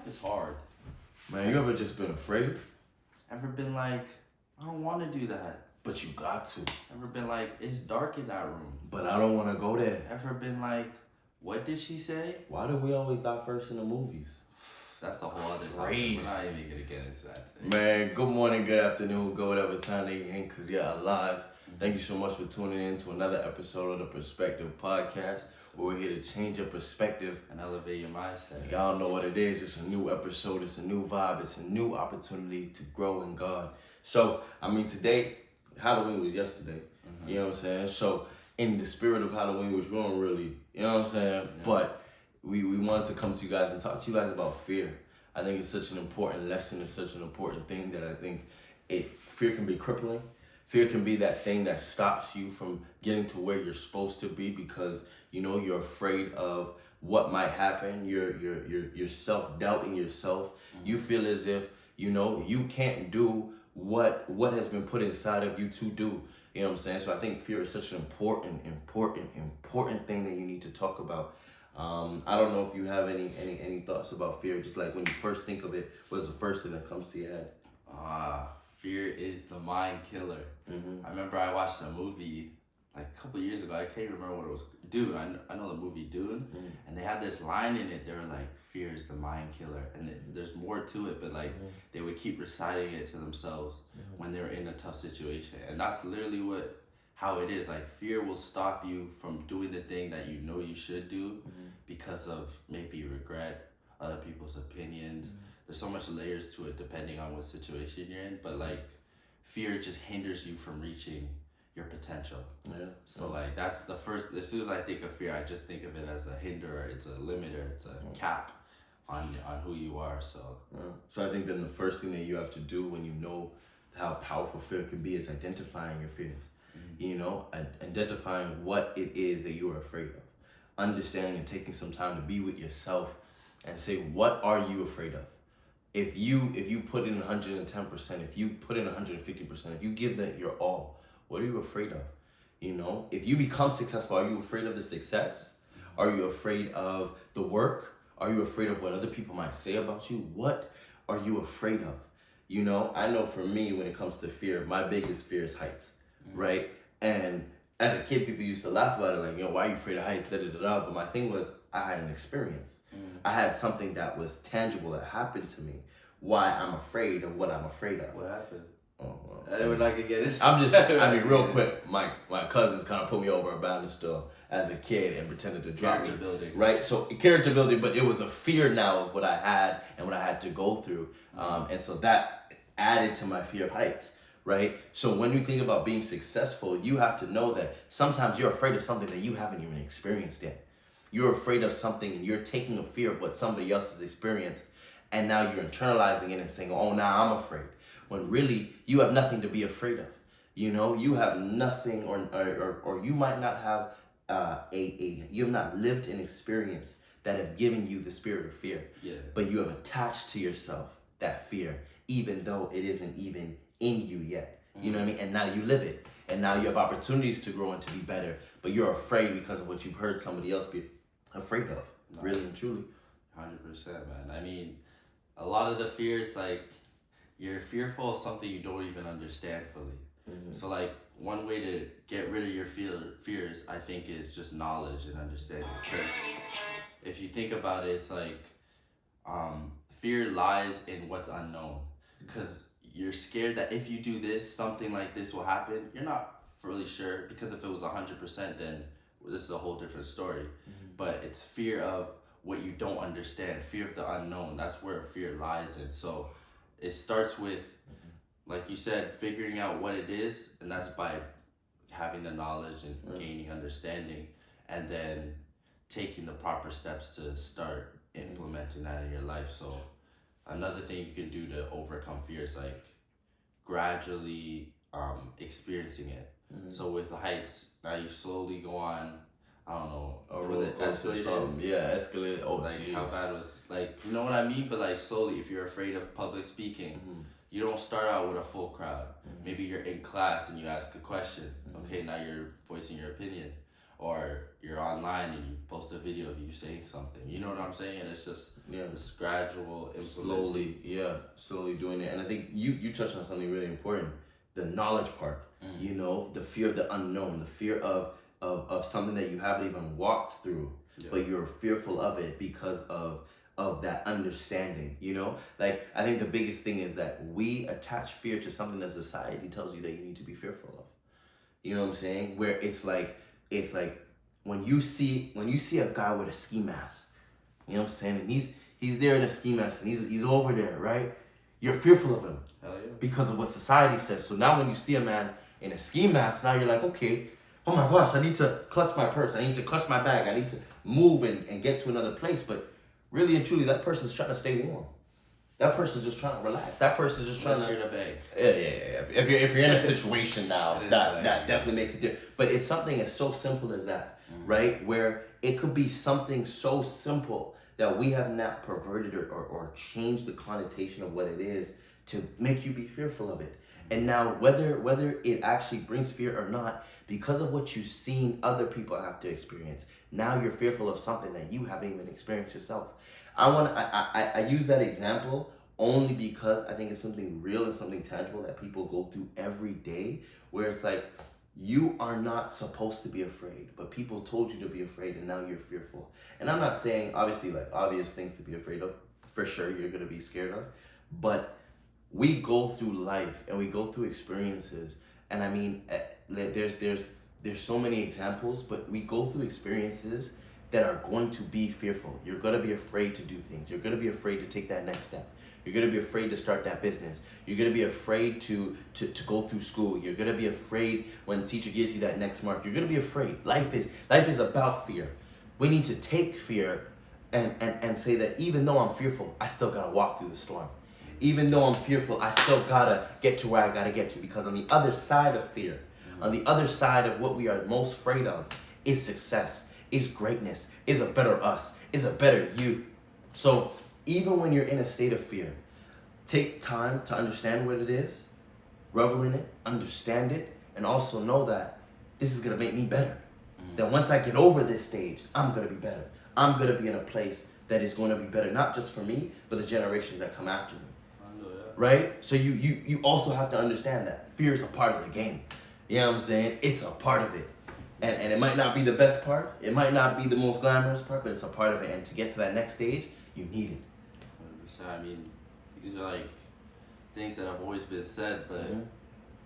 life is hard. Man, you ever just been afraid? Ever been like, I don't want to do that. But you got to. Ever been like, it's dark in that room. But I don't want to go there. Ever been like, what did she say? Why do we always die first in the movies? That's a whole other topic. We're not even going to get into that today. Man, good morning, good afternoon, good whatever time they in, because you're alive. Thank you so much for tuning in to another episode of the Perspective Podcast, where we're here to change your perspective and elevate your mindset. Y'all know what it is. It's a new episode. It's a new vibe. It's a new opportunity to grow in God. So, today, Halloween was yesterday. You know what I'm saying? So, in the spirit of Halloween, which we don't really, you know what I'm saying? Yeah. But we wanted to come to you guys and talk to you guys about fear. I think it's such an important lesson. It's such an important thing that I think fear can be crippling. Fear can be that thing that stops you from getting to where you're supposed to be because, you know, you're afraid of what might happen. You're self-doubting yourself. You feel as if, you know, you can't do what has been put inside of you to do. You know what I'm saying? So I think fear is such an important thing that you need to talk about. I don't know if you have any thoughts about fear. Just like when you first think of it, what's the first thing that comes to your head? Fear is the mind killer. I remember I watched a movie like a couple years ago. I can't remember what it was. Dune. I know the movie Dune. And they had this line in it. They were like, fear is the mind killer. And there's more to it, but like they would keep reciting it to themselves when they're in a tough situation. And that's literally how it is. Like fear will stop you from doing the thing that you know you should do because of maybe regret, other people's opinions. There's so much layers to it depending on what situation you're in, but like fear just hinders you from reaching your potential. Yeah. So like that's the first, as soon as I think of fear, I just think of it as a hinderer, it's a limiter, it's a cap on who you are. So So I think then the first thing that you have to do when you know how powerful fear can be is identifying your fears. You know, identifying what it is that you are afraid of. Understanding and taking some time to be with yourself and say, what are you afraid of? If you put in 110%, if you put in 150%, if you give that your all, what are you afraid of? You know, if you become successful, are you afraid of the success? Are you afraid of the work? Are you afraid of what other people might say about you? What are you afraid of? You know, I know for me, when it comes to fear, my biggest fear is heights, right? And as a kid, people used to laugh about it, like, you know, why are you afraid of heights? But my thing was, I had an experience. I had something that was tangible that happened to me. Why I'm afraid of what I'm afraid of. What happened? Oh, well. We're not gonna get it. Real quick, my cousins kind of put me over a balance store as a kid and pretended to drop me. Character building. Right? So character building, but it was a fear now of what I had and what I had to go through. And so that added to my fear of heights. Right? So when you think about being successful, you have to know that sometimes you're afraid of something that you haven't even experienced yet. You're afraid of something and you're taking a fear of what somebody else has experienced, and now you're internalizing it and saying, oh, now I'm afraid. When really, you have nothing to be afraid of. You know, you have nothing, or you might not have you have not lived an experience that have given you the spirit of fear. Yeah. But you have attached to yourself that fear, even though it isn't even in you yet. You know what I mean? And now you live it. And now you have opportunities to grow and to be better. But you're afraid because of what you've heard somebody else be afraid of. No. Really and truly. 100%, man. I mean, a lot of the fears, like, you're fearful of something you don't even understand fully. So, like, one way to get rid of your fears, I think, is just knowledge and understanding. Because if you think about it, it's like, fear lies in what's unknown. Because you're scared that if you do this, something like this will happen. You're not really sure, because if it was 100%, then this is a whole different story. But it's fear of what you don't understand, fear of the unknown. That's where fear lies in. So it starts with, like you said, figuring out what it is, and that's by having the knowledge and gaining understanding, and then taking the proper steps to start implementing that in your life. So another thing you can do to overcome fear is like gradually experiencing it. So with the heights, now you slowly go on, I don't know, was it escalated? Yeah, escalated. Oh, like geez. How bad was, like, you know what I mean? But like slowly, if you're afraid of public speaking, you don't start out with a full crowd. Maybe you're in class and you ask a question. Okay, now you're voicing your opinion. or you're online and you post a video of you saying something. You know what I'm saying? And it's just this gradual slowly doing it. And I think you touched on something really important, the knowledge part. You know, the fear of the unknown, the fear of something that you haven't even walked through, but you're fearful of it because of that understanding. You know, like I think the biggest thing is that we attach fear to something that society tells you that you need to be fearful of. You know what I'm saying? Where it's like when you see a guy with a ski mask, you know what I'm saying, and he's there in a ski mask and he's over there, right? You're fearful of him. Hell yeah. Because of what society says. So now when you see a man in a ski mask, now you're like, okay, oh my gosh, I need to clutch my purse, I need to clutch my bag, I need to move and get to another place. But really and truly, that person's trying to stay warm. That person's just trying to relax. That person's just trying to. You're in a bag. Yeah. If you're in a situation now, that definitely makes it different. But it's something as so simple as that, right? Where it could be something so simple that we have not perverted or changed the connotation of what it is to make you be fearful of it. And now whether it actually brings fear or not, because of what you've seen other people have to experience, now you're fearful of something that you haven't even experienced yourself. I use that example only because I think it's something real and something tangible that people go through every day, where it's like, you are not supposed to be afraid, but people told you to be afraid and now you're fearful. And I'm not saying obviously like obvious things to be afraid of, for sure you're going to be scared of, but we go through life and we go through experiences, and I mean there's so many examples, but we go through experiences that are going to be fearful. You're going to be afraid to do things. You're going to be afraid to take that next step. You're going to be afraid to start that business. You're going to be afraid to go through school. You're going to be afraid when the teacher gives you that next mark. You're going to be afraid. Life is about fear. We need to take fear and say that even though I'm fearful, I still got to walk through the storm. Even though I'm fearful, I still got to get to where I got to get to, because on the other side of fear, on the other side of what we are most afraid of, is success, is greatness, is a better us, is a better you. So even when you're in a state of fear, take time to understand what it is, revel in it, understand it, and also know that this is going to make me better. That once I get over this stage, I'm going to be better. I'm going to be in a place that is going to be better, not just for me, but the generations that come after me. I know that. Right? So you also have to understand that fear is a part of the game. You know what I'm saying? It's a part of it. And it might not be the best part. It might not be the most glamorous part, but it's a part of it. And to get to that next stage, you need it. 100%. I mean, these are like things that have always been said, but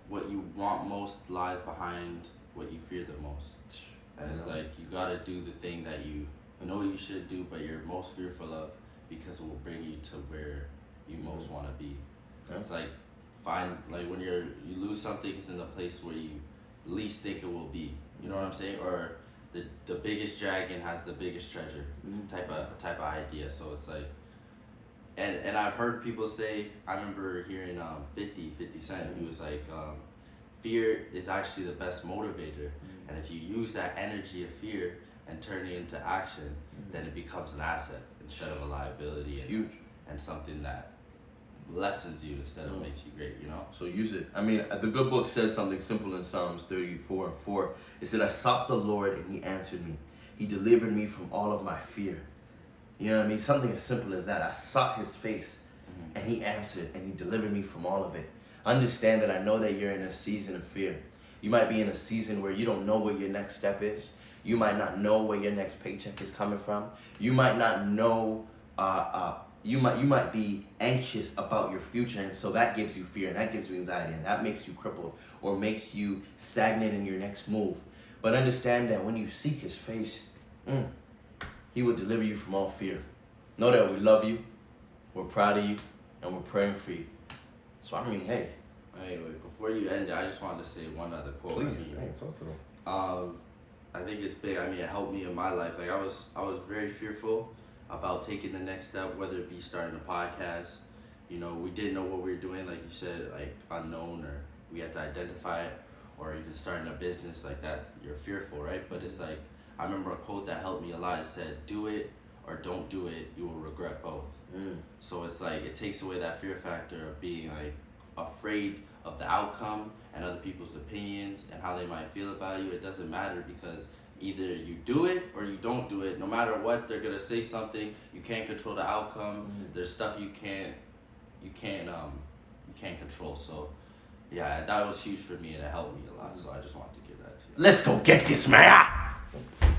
what you want most lies behind what you fear the most. And it's like, you gotta do the thing that you know you should do, but you're most fearful of, because it will bring you to where you most want to be. It's like, when you lose something, it's in the place where you least think it will be. You know what I'm saying? Or the biggest dragon has the biggest treasure, type of idea. So it's like, and I've heard people say, I remember hearing 50 Cent, he was like, fear is actually the best motivator, and if you use that energy of fear and turn it into action, then it becomes an asset instead of a liability. Huge. And something that lessens you instead of makes you great, you know? So use it. I mean, the good book says something simple in Psalms 34:4. It said, I sought the Lord and he answered me. He delivered me from all of my fear. You know what I mean? Something as simple as that. I sought his face and he answered and he delivered me from all of it. Understand that I know that you're in a season of fear. You might be in a season where you don't know what your next step is. You might not know where your next paycheck is coming from. You might not know, you might be anxious about your future, and so that gives you fear and that gives you anxiety and that makes you crippled or makes you stagnant in your next move. But understand that when you seek his face, he will deliver you from all fear. Know that we love you, we're proud of you, and we're praying for you. So I mean, hey. Anyway, before you end it, I just wanted to say one other quote. Please, talk to them. I think it's big. I mean, it helped me in my life. Like I was very fearful about taking the next step, whether it be starting a podcast. You know, we didn't know what we were doing, like you said, like unknown, or we had to identify it, or even starting a business like that. You're fearful, right? But it's like, I remember a quote that helped me a lot. It said, do it or don't do it, you will regret both. So it's like, it takes away that fear factor of being like afraid of the outcome and other people's opinions and how they might feel about you. It doesn't matter, because either you do it or you don't do it. No matter what, they're gonna say something. You can't control the outcome. There's stuff you can't control. So yeah, that was huge for me and it helped me a lot. So I just wanted to give that to you. Let's go get this man.